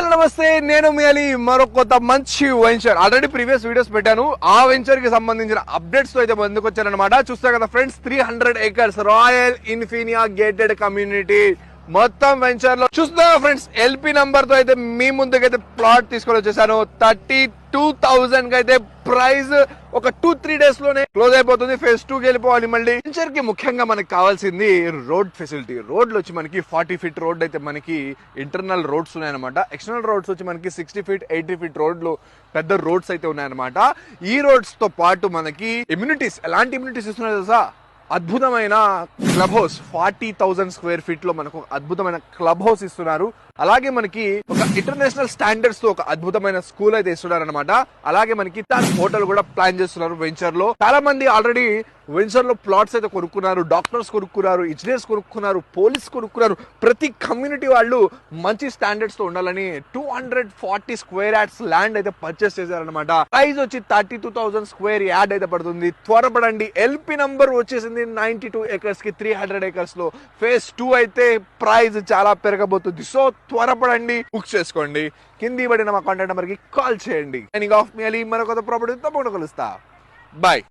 నమస్తే, నేను మీ అలీ. మరో కొత్త మంచి వెంచర్ ఆల్రెడీ ప్రీవియస్ వీడియోస్ పెట్టాను. ఆ వెంచర్ కి సంబంధించిన అప్డేట్స్ తో అయితే ముందుకు వచ్చారనమాట. చూస్తే కదా friends, 300 acres royal ఇన్ఫినియా gated community మొత్తం వెంచర్ లో చూస్తున్నా ఫ్రెండ్స్. ఎల్పీ నంబర్ తో అయితే మీ ముందుకైతే ప్లాట్ తీసుకొని వచ్చేసాను. 32,000 కి అయితే ప్రైస్ ఒక 2-3 days లోనే క్లోజ్ అయిపోతుంది. ఫేజ్ 2 కి వెళ్ళిపోవాలి. మళ్ళీ వెంచర్ కి ముఖ్యంగా మనకి కావాల్సింది రోడ్ ఫెసిలిటీ. రోడ్లు వచ్చి మనకి 40 feet రోడ్ అయితే మనకి ఇంటర్నల్ రోడ్స్ ఉన్నాయన్నమాట. ఎక్స్టర్నల్ రోడ్స్ వచ్చి మనకి 60 feet 80 feet రోడ్లు పెద్ద రోడ్స్ అయితే ఉన్నాయన్నమాట. ఈ రోడ్స్ తో పాటు మనకి ఇమ్యూనిటీస్, ఎలాంటి ఇమ్యూనిటీస్ ఇస్తున్నాయి తెలుసా? అద్భుతమైన క్లబ్ హౌస్ 40,000 square feet లో మనకు అద్భుతమైన క్లబ్ హౌస్ ఇస్తున్నారు. అలాగే మనకి ఒక ఇంటర్నేషనల్ స్టాండర్డ్స్ తో ఒక అద్భుతమైన స్కూల్ అయితే ఇస్తున్నారు అనమాట. అలాగే మనకి హోటల్ కూడా ప్లాన్ చేస్తున్నారు వెంచర్ లో. చాలా మంది ఆల్రెడీ వెంచర్ లో ప్లాట్స్ అయితే కొనుక్కున్నారు. డాక్టర్స్ కొనుక్కున్నారు, ఇంజనీర్స్ కొనుక్కున్నారు, పోలీస్ కొనుక్కున్నారు. ప్రతి కమ్యూనిటీ వాళ్ళు మంచి స్టాండర్డ్స్ తో ఉండాలని 240 square yards ల్యాండ్ అయితే పర్చేస్ చేశారనమాట. ప్రైస్ వచ్చి 32,000 square yard అయితే పడుతుంది. త్వరపడండి. ఎల్పీ నంబర్ వచ్చేసింది 92 acres కి 300 acres లో. ఫేజ్ 2 అయితే ప్రైస్ చాలా పెరగబోతుంది. సో త్వరపడండి, బుక్ చేసుకోండి. కింది పడిన మా కాంటాక్ట్ నెంబర్ కి కాల్ చేయండి. ఆఫ్ మీ అలీ. మరొక ప్రాపర్టీ తప్పకుండా కలుస్తా. బాయ్.